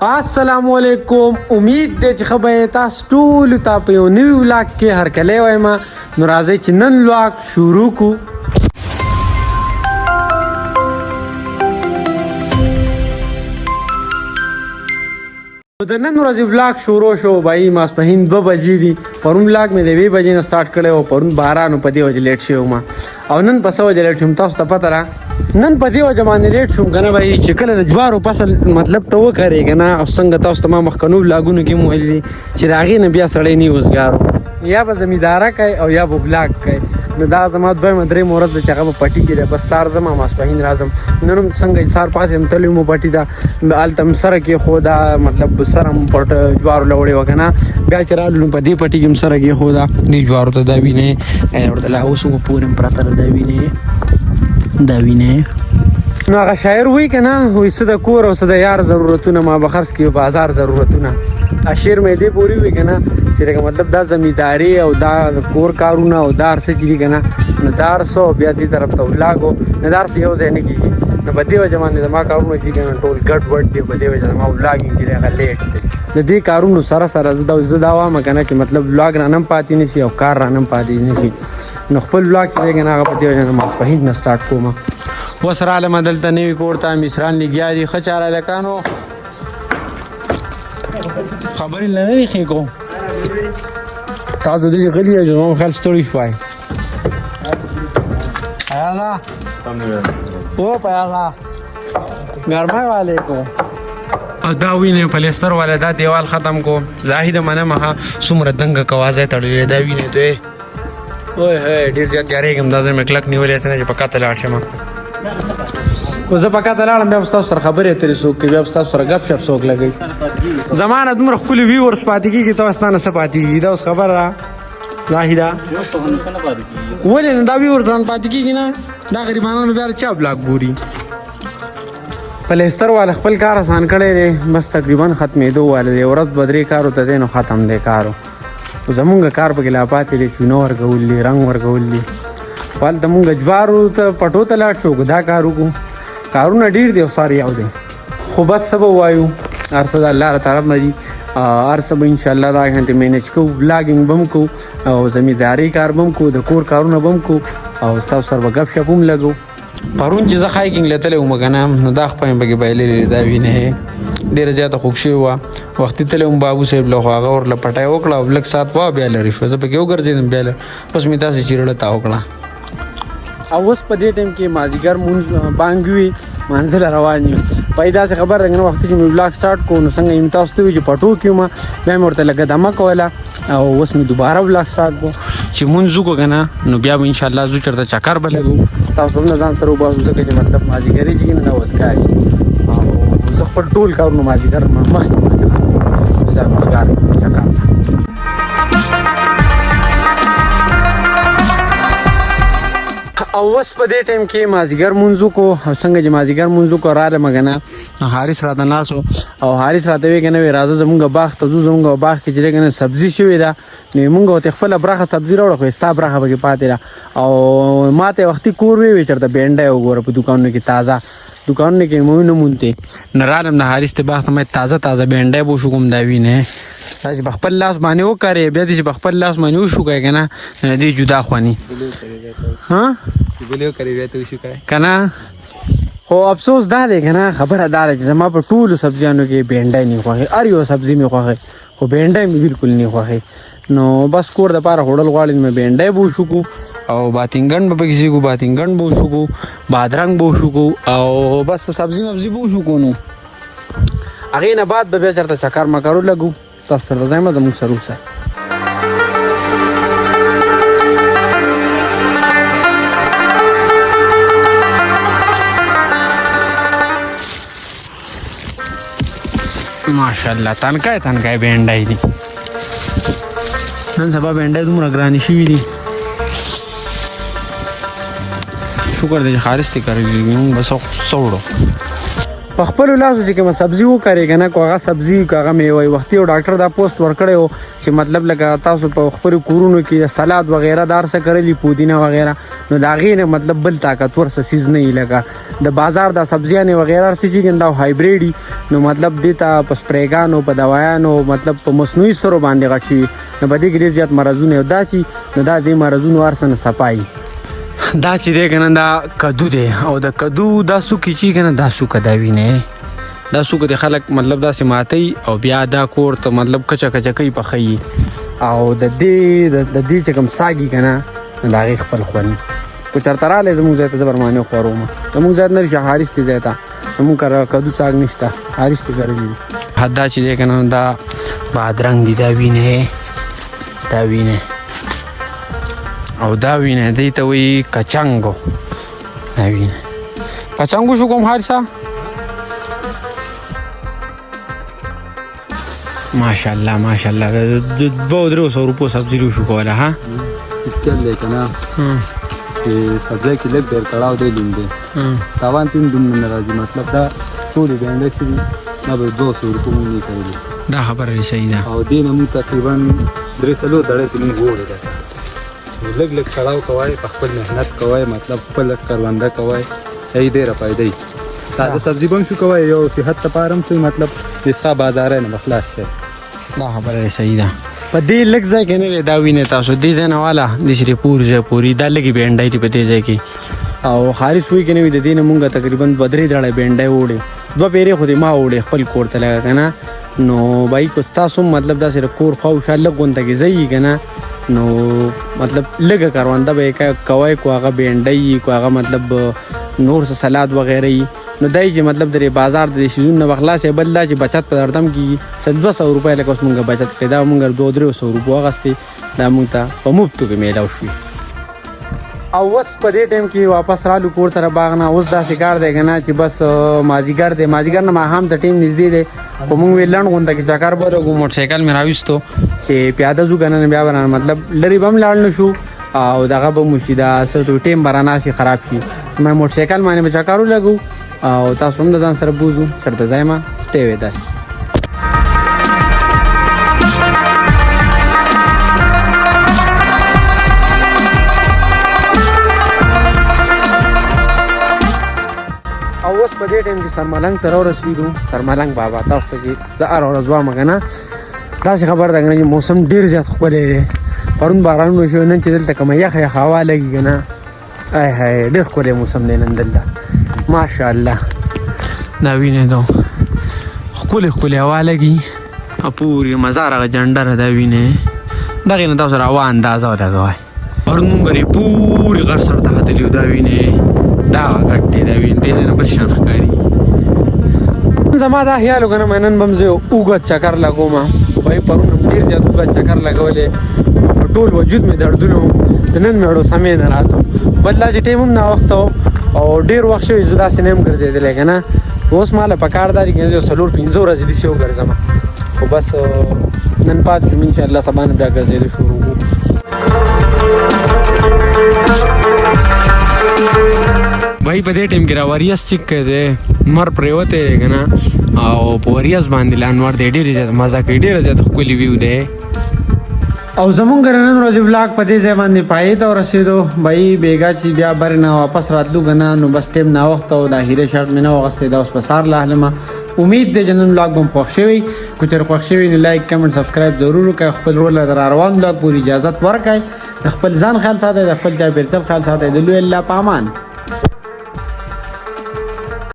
السلام علیکم. امید دی چې خبره تاسو ټول ته په یو نوی ولاګ کې هرکلی وایم. نو راځئ چې نن ولاګ شروع کو. د نن ورځې ولاګ شروع شو بای ماسپښین 2 بجې دي. پرون ولاګ مې د 2 بجې نه سٹارټ کړی او پرون باران په دې وجه لیټ شوم او نن په څه وجه لیټ شوم تاسو ته پته را. نن په دې وجه باندې لیټ شوم کنه بای چې کله د جوارو فصل مطلب ته وکړې کنه او څنګه تاسو ته ما مخکنو ولاګونو کې مو ویلي چې راغې نه بیا سړی نه وزګارو یا به زمینداره کوي او یا به ولاګ کوي. نو دا زما دویمه درېیمه ورځ ده چې هغه په پټي کې ده. بس سهار ځم ماسپښین راځم. نن هم څنګه سهار پاڅېدم تللی مو پټي ته هلته م سره کېښوده مطلب سره م پټ جوارو له وړې وه که نه. بیا چې رالو نو په دې پټي کې م سره کېښوده دې جوارو ته دا وینې ورته لا اوس هم پورې م پرته ده دا وینې. نو هغه شاعر وایي که نه وایي څه د کور او څه د یار ضرورتونه ما به خرڅ کړي بازار ضرورتونه. شعر مې دې پورې وي که نه چې لکه مطلب دا زمینداري او دا کور کارونه او دا هر څه چې دي که نه نو دا هر څه بیا دې طرف ته ولاګو نو دا هر څه یو ځای نه کېږي. نو په دې وجه باندې زما کارونه چې که نه ټول ګډ وډ دي. په دې وجه زما ولاګینګ چې دی هغه لیټ دی. د دې کارونو سره سره زه دا وایم که نه چې مطلب ولاګ رانه پاتې نه شي او کار رانه پاتې نه شي. نو خپل ولاګ چې دی که نه هغه په دې وجه نه ماسپښین نه سټارټ کوم. اوس رالم دلته نوي کور ته مصران لګیا دي. ښه چاره هلکانو خبرې نه دی ښې کوم. تاسو دې غلي یې زما خیال ستړي شوئ. پیازا او پیازا ګرمای والے کو دا وینې پلیستر والا دا دیوال ختم کو. زاهد منم ها څومره دنګه کوازه تړلې دا وینې ته اوه هه ډېر زیات جاریږم. دا مې کلک نیولې څنګه چې پکا ته لاړ شم. زه پکا ته لاړم بیا به ستاسو سره خبرې اترې څوک کوي بیا به ستاسو سره ګپ شپ څوک لګوي. زمانه دومره ښکلي ویورس پاتې کېږي تاسو ته نه څه پاتې کېږي. دا اوس خبره را زاهده ولې نه دا ویورس ران پاتې کېږي نه. دا غریبانانو بیا چا بلاک ګوري. پلیستر والا خپل کار آسان کړی دی. بس تقریبا ختمېدو والا دی. ورځ 2-3 کارو ته دی نو ختم دی کارو. زمونږ کار پکې لا پاتې دی. چونه ورکول دي رنګ ورکول دي. هلته مونږ جوارو ته پټو ته لاړ شو دا کار وکړو. کارونه ډېر دي او سار یو دی خو بس څه به ووایو هر څه د الله طرف نه دي. هر څه به انشاءالله دا غنتې مینج کوو. ولاګینګ به م کوو او زمینداري کار به م کوو د کور کارونه به م کوو او ستاسو سره به ګپ شپ هم لګو. پرون چې زه هایکینګ له تللی وم که نه نو دا خپه مې پکې بایللې دا وینې ډېره زیاته خوږ شوې وه. وختي تللی وم بابو صاحب له خو هغه ورله پټی وکړه او لږ ساعت وه بیا لرې شوه. زه پکې وګرځېدم بیا اوس مې داسې چیرړه تا وکړه. او اوس په دې ټایم کې مازدیګر مونځ بانګ وي منزل روان یو. پای داسې خبر رنګ وخت چې مې ولاګ سټارټ کوو نو څنګه یم تاسو ته وي چې پټو کې وم بیا مې ورته لږه دمه کوله او اوس مې دوباره ولاګ سټارټ کوو چې مونځ وکړو که نه نو بیا به انشاءالله ځو چېرته چکر به لګو. تاسو هم له ځان سره وباسو ځکه چې مطلب مازدیګري چې نه دا وسکاري او زه خپل ټول کارونه مازدیګر مخکې دا مازدیګر چکر او اوس په دې ټایم کې مازدیګر مونځ وکړو او څنګه چې مازدیګر مونځ وکړو رالم که نه حارث راته ناست و او حارث راته وایي که نه وایي راځه زمونږ باغ ته ځو. زمونږ باغ کې چې دی که نه سبزي شوې ده نو مونږ ورته خپله برخه سبزي راوړه خو ستا برخه پکې پاتې ده. او ما ته وختي کور وی چېرته بینډی وګوره په دوکانونو کې تازه دوکانونو کې مې ونه مونتې نو رالم د حارث ته باغ ته مې تازه تازه بینډی به وشو کوم دا وینې دا چې په خپل لاس باندې وکړې بیا دې چې په خپل لاس باندې وشو کوې که نه نو دې جدا خواني که نه. خو افسوس دا دی که نه خبره دا ده چې زما په ټولو سبزیانو کې بینډی نه خوښوي. هر یو سبزي مې خوښوي خو بینډی مې بالکل نه خوښوي. نو بس کور دپاره خوړل غواړي نو مې بینډی به وشو کو او باتینګن به پکې شي کو باتینګن به وشو کو بادرنګ به وشو کو او بس سبزي مبزي به وشو کو. نو هغې نه بعد به بیا چېرته چکر مکر ولګو. تاسو سره ځایم زموږ سره اوسئ. ماشاءالله تنکای بینډی دي. نن سبا بینډی دومره ګرانې شوي دي. شکر دی چې خارج ته کړی موږ به څه وړو. په خپل لاسو چې کوم سبزي وکړي کنه کوغه سبزي کوغه میوه وختي او ډاکټر دا پوسټ ورکړی او چې مطلب لکه تاسو په خپل کورونو کې سلاد وغیرہ دار څه کړلی پودینه وغیرہ نو دا غینه مطلب بل طاقتور سیز نه لګا د بازار د سبزیانه وغیرہ څه چې ګندا هایبریډي نو مطلب دیتا په سپریګانو په دوايانو مطلب په مصنوعي سرو باندې غچي نو بده کې ډیر زیات مرزونه دا چې نو دا دې مرزونه ورسنه صفای دا چې دی کنه دا کدو دی او د کدو دا سوکې چې کنه دا سوکه دا وینه دا سوکه د خلک مطلب دا سماتي او بیا دا کور ته مطلب کچا کچا کوي پخې او د دې چې کوم ساګي کنه دا غي خپل خون کو چرته را لازم زه ته زبرمانه خوروم زموږ ځات نه شهارست دی ته زموږ کرا کدو ساګ نشته هارست کړی حدا چې دی کنه دا بادرنګ دی دا وینه او دا وینه دی ته وی کچنګو دا وینه کچنګو شو کوم حارسا ماشاءالله د 200 روپو سبزی شو کوله ها استل لیکنه چې سبزی کې لږ ډېر کړهو دی لومړی تاوان تیم دومره نه راځي مطلب دا ټولې بینډۍ چې دي دا به 200 روپو مونږ نه کولی دا خبره صحیح ده او دې نه مونږ تقریبا 3 سلو دړۍ کې مونږ وړی ده لږ لږ کړهو کوئ په خپل محنت کوئ مطلب خپل کرونده کوئ صحیح ډېره فایده وي تازه سبزي به هم شو کوئ یو صحت لپاره هم څه مطلب د ستا بازار نه به خلاص شي دا خبره صحیح ده په دې لږ ځای کې نه دا وینه تاسو دې ځای نه والا د شری پوری دا لګي بینډای په دې ځای کې او خارج وی کې نه وي د دې نه مونږه تقریبا 2-3 ډړې بینډای وړي دوه پیری خو دې ما وړي خپل کور ته لګا کنه نو بای کو تاسو مطلب دا سره کور خو شاله غونډه کې ځای کنه نو مطلب لګه کارونده به کوي کو هغه بینډای کو هغه مطلب نور څه سلاد وغیرہ نو دای چې مطلب د بازار د شیزون نه خلاصې بل لا چې بچت په دردم کې 200 روپۍ لکه اوس مونږه بچت پیدا مونږ 200 روپۍ غستې دا مونږ ته په مفت کې میلاو شي او اوس په دې ټیم کې واپس رالو کور ته باغ نه اوس دا شکار دی کنه چې بس مازیګر نه ما هم د ټیم نږدې دی خو مونږ ویلن غونډه کې چکر برغو موټر سایکل مې راوستو چې پیاده زو کنه بیا ورانه مطلب لری بم لاړ نشو او دغه به مشیدا سره ټیم برانه شي خراب شي مې موټر سایکل باندې چکرو لګو او تاسو هم د ځان سره بوزو چرته ځایما سټي وذ اس او اوس په دې ټیم کې سرملنګ تر ورسېدو سرملنګ بابا تاسو ته د ار ورځ وامه کنه دا خبر ده چې موسم ډیر زیات خپل دی پرون باران وشو نن چې دلته کومه یخه هوا لګي کنه آی هاي ډیر خپل موسم دی نن دلته ماشاءالله دا وینه دو خپل هوا لګي پوری مزار غ جندر دا وینه دغه نه تاسو راو اندازه لګوي پرون موږ لري پوری غر سره ته دلیو دا وینه دا غټه دا وینه دې نه پرشان ښکاری زما دا خیال وکنه منن بمزه اوګه چکر لګوم وای پرون ډیر زیات اوګه چکر لګولې ټول وجود می دردونه نن مېړو سمې نه راته بدلا چې ټیم نه وخت او ډیر وخت شوی زدا سینم ګرځېدل کنه اوس مال په کارداري کې سلور 15 ورځې دي شو ګرځم او بس نن پات چې ان شاء الله سبحان بیا ګرځېدل شروع وای په دې ټیم کې راوریاس چیک کړي مر پریوته کنه او پوریاس باندې لانور دې ډېر زیات مزه کوي ډېر زیات خولي ویو دی او زمونږ نن ورځې بلاګ په دې ځای باندې پای ته ورسېدو بای بیګا چې بیا بر نه واپس راتلو کنه نو بس ټیم نه وخت او د هیره شرط مې نه وغستې دا اوس په سار لاهلمه امید دی جنن بلاګ بم خوښ شوی کو چر خوښ شوی نو لایک کمنټ سبسکرایب ضرور وکړئ خپل رول در روان بلاګ پوری اجازه ورکړئ خپل ځان خیال ساتئ خپل ځای بیرته خیال ساتئ د لوی الله پامان